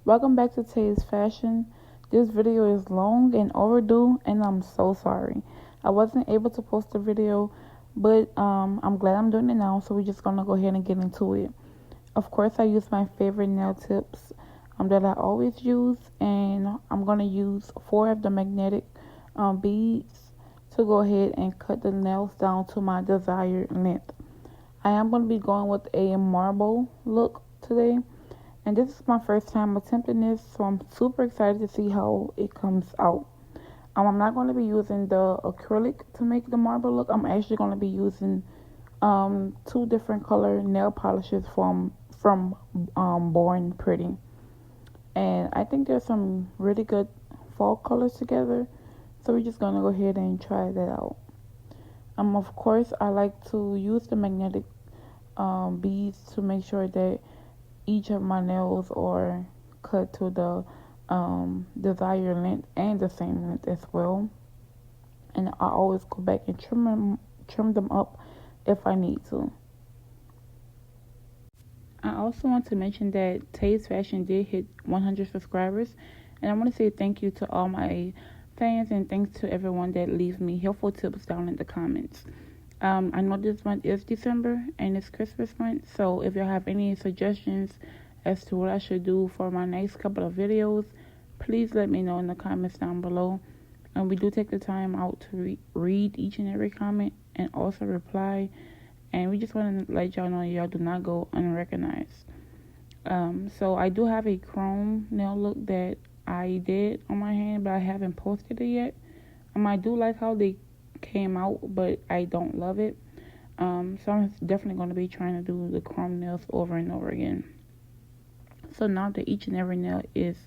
Welcome back to Taesfashion. This video is long and overdue, and I'm so sorry. I wasn't able to post the video, but I'm glad I'm doing it now, so we're just gonna go ahead and get into it. Of course, I use my favorite nail tips that I always use, and I'm gonna use 4 of the magnetic beads to go ahead and cut the nails down to my desired length. I am going to be going with a marble look today, and this is my first time attempting this, so I'm super excited to see how it comes out. I'm not going to be using the acrylic to make the marble look. I'm actually going to be using 2 different color nail polishes from Born Pretty, and I think there's some really good fall colors together, so we're just going to go ahead and try that out. Of course, I like to use the magnetic beads to make sure that each of my nails are cut to the desired length and the same length as well. And I always go back and trim them up if I need to. I also want to mention that Taesfashion did hit 100 subscribers, and I want to say thank you to all my fans and thanks to everyone that leaves me helpful tips down in the comments. I know this month is December and it's Christmas month, so if y'all have any suggestions as to what I should do for my next couple of videos, please let me know in the comments down below. And we do take the time out to read each and every comment and also reply, and we just want to let y'all know y'all do not go unrecognized. So I do have a chrome nail look that I did on my hand, but I haven't posted it yet. I do like how they came out, but I don't love it. So I'm definitely going to be trying to do the chrome nails over and over again. So now that each and every nail is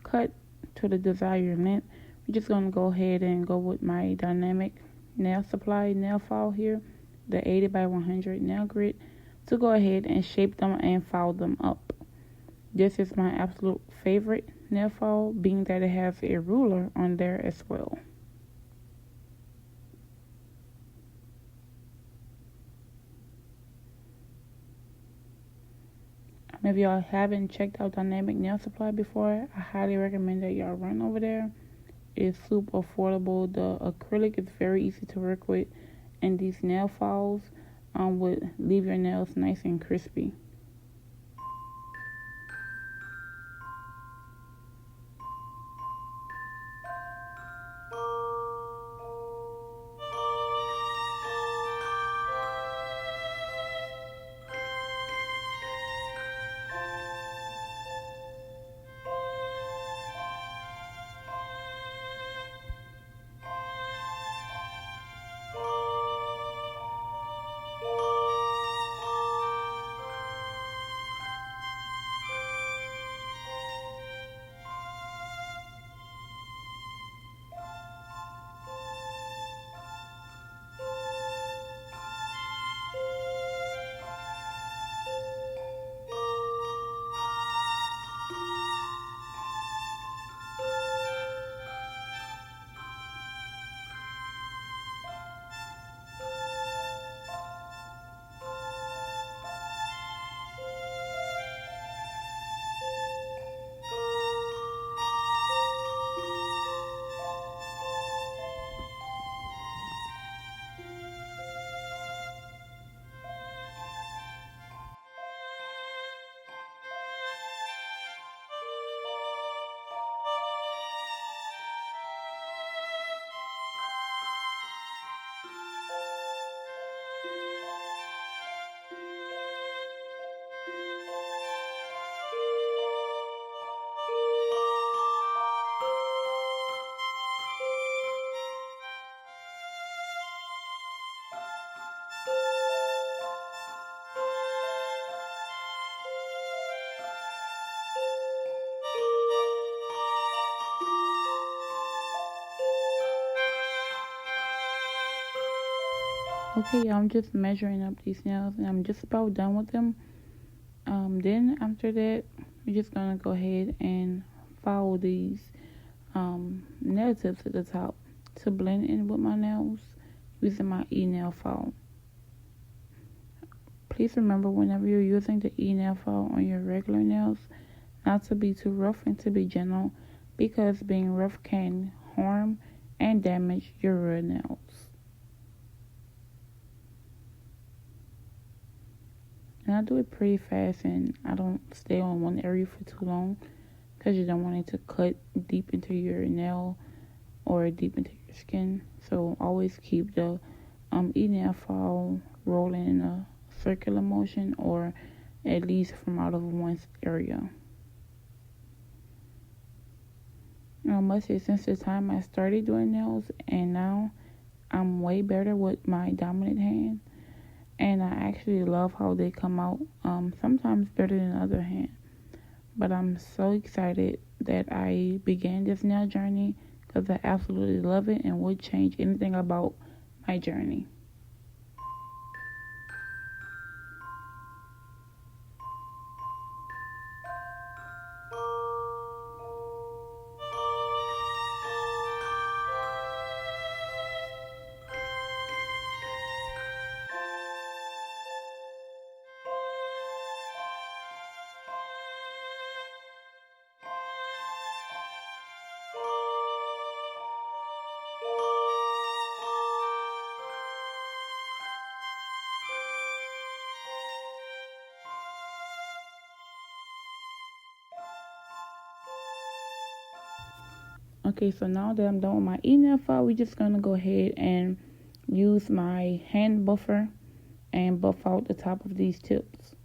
cut to the desired length, we're just going to go ahead and go with my dynamic nail supply nail file here, the 80 by 100 nail grit, to go ahead and shape them and file them up. This is my absolute favorite nail file, being that it has a ruler on there as well. If y'all haven't checked out Dynamic Nail Supply before, I highly recommend that y'all run over there. It's super affordable. The acrylic is very easy to work with, and these nail files would leave your nails nice and crispy. Okay, I'm just measuring up these nails, and I'm just about done with them. Then after that, we're just gonna go ahead and follow these nail tips at the top to blend in with my nails using my e-nail file. Please remember, whenever you're using the e-nail file on your regular nails, not to be too rough and to be gentle, because being rough can harm and damage your real nails. And I do it pretty fast, and I don't stay on one area for too long because you don't want it to cut deep into your nail or deep into your skin. So always keep the e-nail file rolling in a circular motion, or at least from out of one area. And I must say, since the time I started doing nails and now, I'm way better with my dominant hand, and I actually love how they come out, sometimes better than the other hand. But I'm so excited that I began this nail journey because I absolutely love it and would change anything about my journey. Okay, so now that I'm done with my e-nail file, we're just going to go ahead and use my hand buffer and buff out the top of these tips.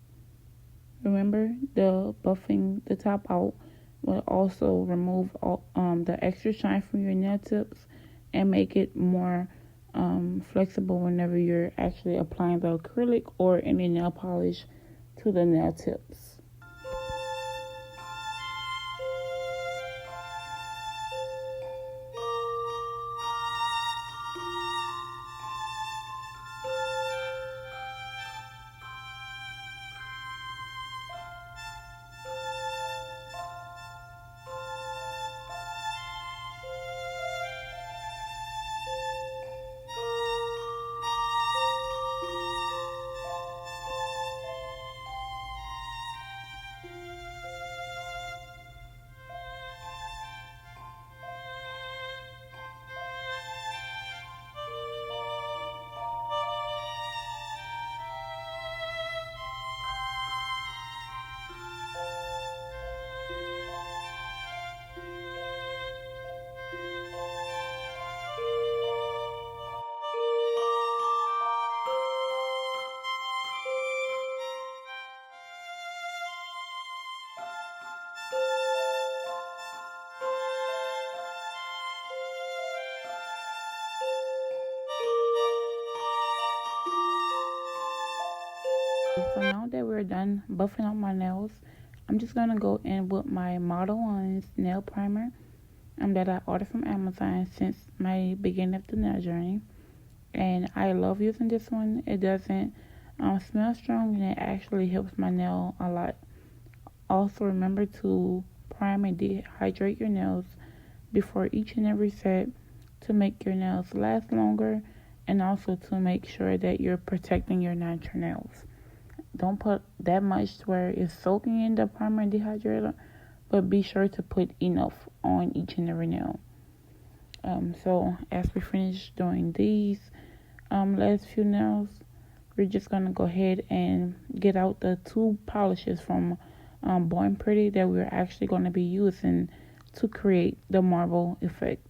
Remember, the buffing the top out will also remove all, the extra shine from your nail tips and make it more flexible whenever you're actually applying the acrylic or any nail polish to the nail tips. So now that we're done buffing up my nails, I'm just going to go in with my Model 1's nail primer that I ordered from Amazon since my beginning of the nail journey. And I love using this one. It doesn't smell strong, and it actually helps my nail a lot. Also, remember to prime and dehydrate your nails before each and every set to make your nails last longer, and also to make sure that you're protecting your natural nails. Don't put that much to where it's soaking in the primer and dehydrator, but be sure to put enough on each and every nail. So as we finish doing these last few nails, we're just gonna go ahead and get out the two polishes from Born Pretty that we're actually going to be using to create the marble effect.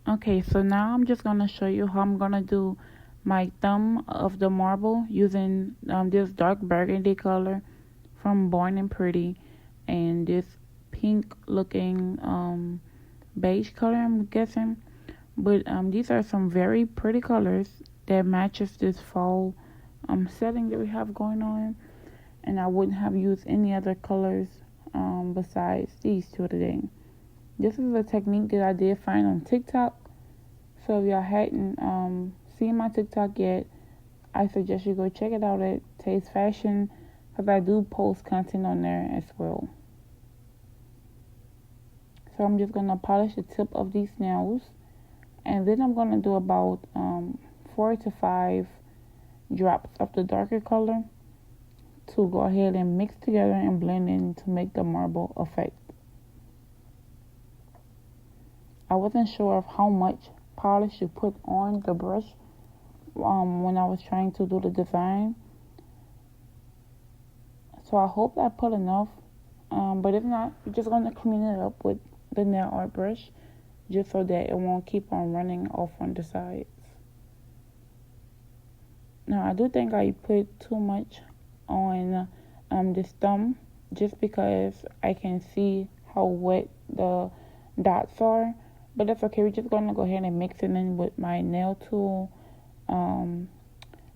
Okay, so now I'm just going to show you how I'm going to do my thumb of the marble using this dark burgundy color from Born and Pretty and this pink looking beige color, I'm guessing. But these are some very pretty colors that matches this fall setting that we have going on. And I wouldn't have used any other colors besides these two today. This is a technique that I did find on TikTok. So if y'all hadn't seen my TikTok yet, I suggest you go check it out at taesfashion, because I do post content on there as well. So I'm just going to polish the tip of these nails. And then I'm going to do about 4 to 5 drops of the darker color to go ahead and mix together and blend in to make the marble effect. I wasn't sure of how much polish to put on the brush when I was trying to do the design. So I hope I put enough, but if not, you're just going to clean it up with the nail art brush just so that it won't keep on running off on the sides. Now I do think I put too much on this thumb just because I can see how wet the dots are, but that's okay. We're just going to go ahead and mix it in with my nail tool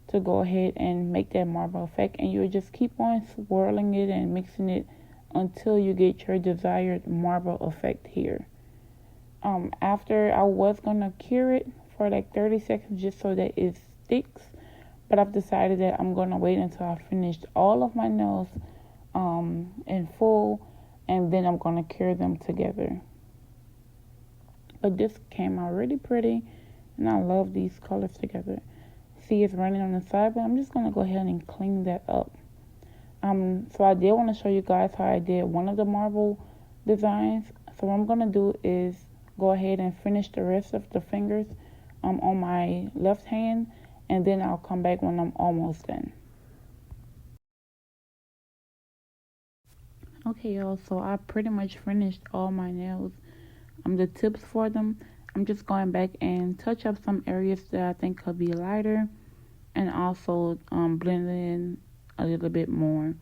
to go ahead and make that marble effect, and you just keep on swirling it and mixing it until you get your desired marble effect here. After, I was gonna cure it for like 30 seconds just so that it sticks, but I've decided that I'm gonna wait until I finished all of my nails in full, and then I'm gonna cure them together. But this came out really pretty, and I love these colors together. See, it's running on the side, but I'm just gonna go ahead and clean that up. So I did want to show you guys how I did one of the marble designs. So what I'm gonna do is go ahead and finish the rest of the fingers on my left hand, and then I'll come back when I'm almost done. Okay, y'all, so I pretty much finished all my nails. The tips for them, I'm just going back and touch up some areas that I think could be lighter, and also blend in a little bit more.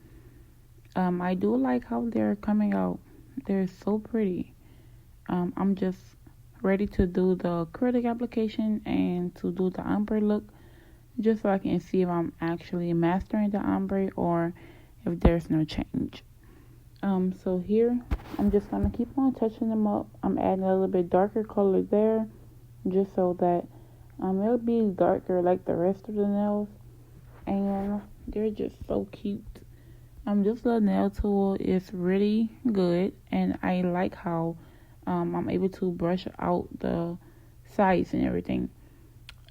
I do like how they're coming out. They're so pretty. I'm just ready to do the acrylic application and to do the ombre look, just so I can see if I'm actually mastering the ombre or if there's no change. So here, I'm just going to keep on touching them up. I'm adding a little bit darker color there, just so that it'll be darker like the rest of the nails. And they're just so cute. This little nail tool is really good, and I like how I'm able to brush out the sides and everything.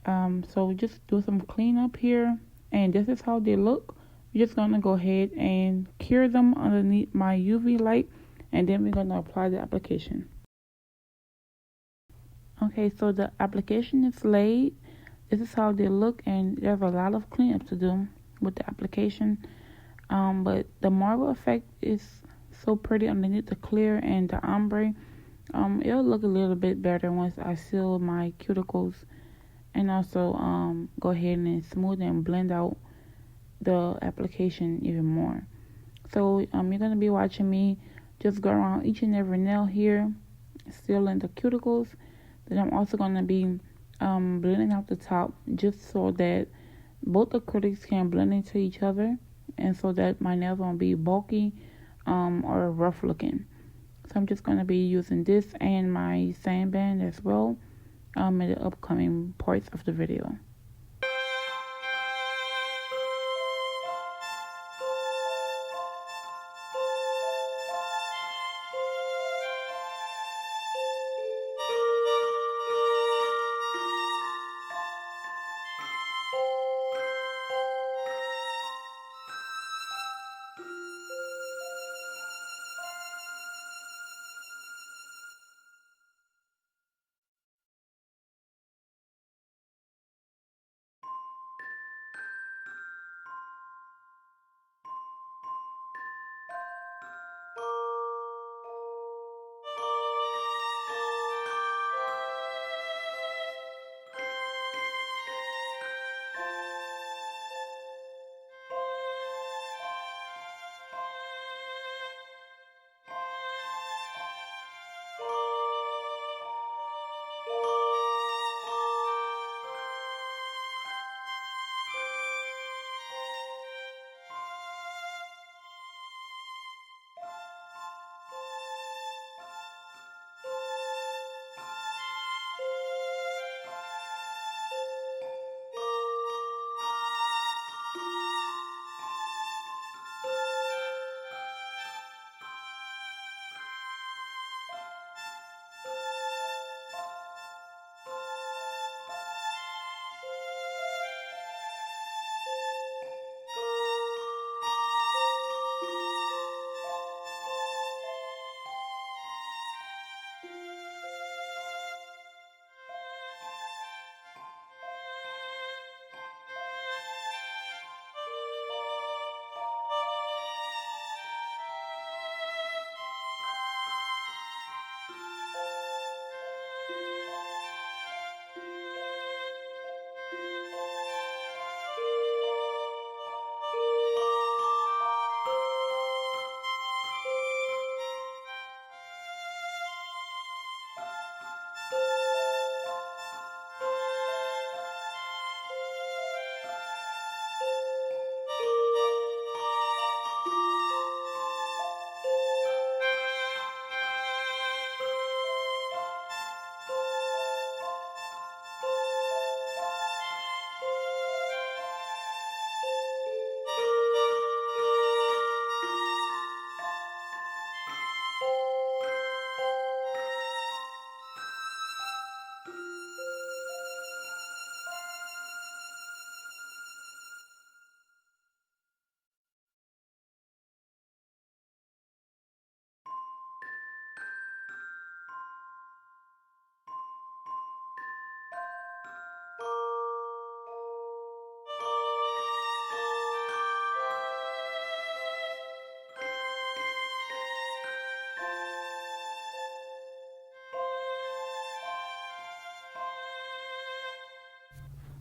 So just do some cleanup here, and this is how they look. We're just gonna go ahead and cure them underneath my UV light, and then we're gonna apply the application. Okay, so the application is laid. This is how they look, and there's a lot of cleanup to do with the application. But the marble effect is so pretty underneath the clear and the ombre. It'll look a little bit better once I seal my cuticles, and also go ahead and smooth and blend out the application even more. So you're gonna be watching me just go around each and every nail here, sealing the cuticles. Then I'm also gonna be blending out the top, just so that both acrylics can blend into each other, and so that my nails won't be bulky or rough looking. So I'm just going to be using this and my sand band as well in the upcoming parts of the video.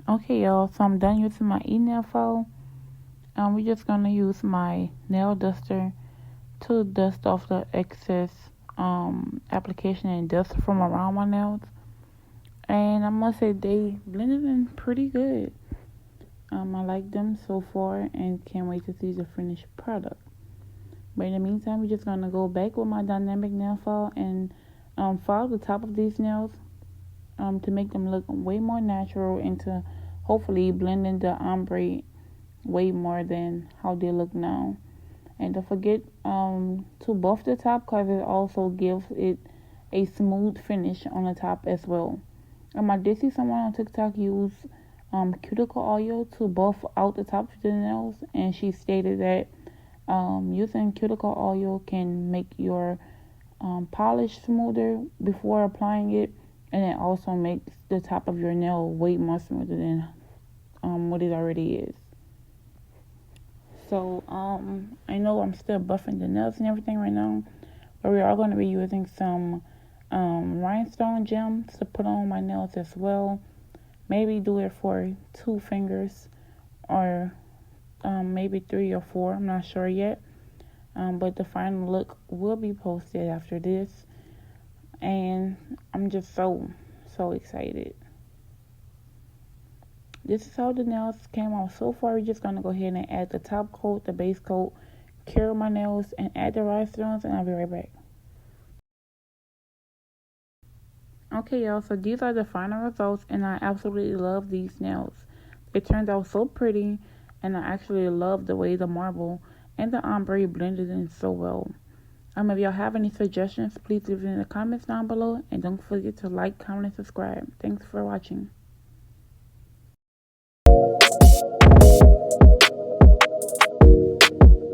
Okay, y'all, so I'm done using my e-nail file. We're just gonna use my nail duster to dust off the excess application and dust from around my nails. And I must say they blended in pretty good. I like them so far and can't wait to see the finished product. But in the meantime, we're just gonna go back with my dynamic nail file and file the top of these nails to make them look way more natural and to hopefully blend in the ombre way more than how they look now. And don't forget to buff the top because it also gives it a smooth finish on the top as well. I did see someone on TikTok use cuticle oil to buff out the top of the nails, and she stated that using cuticle oil can make your polish smoother before applying it, and it also makes the top of your nail way more smoother than what it already is. So I know I'm still buffing the nails and everything right now, but we are going to be using some rhinestone gems to put on my nails as well. Maybe do it for 2 fingers or maybe 3 or 4. I'm not sure yet. But the final look will be posted after this. And I'm just so excited. This is how the nails came out so far. We're just going to go ahead and add the top coat, the base coat, cure my nails, and add the rhinestones, and I'll be right back. Okay, y'all, so these are the final results, and I absolutely love these nails. It turned out so pretty, and I actually love the way the marble and the ombre blended in so well. If y'all have any suggestions, please leave it in the comments down below, and don't forget to like, comment, and subscribe. Thanks for watching.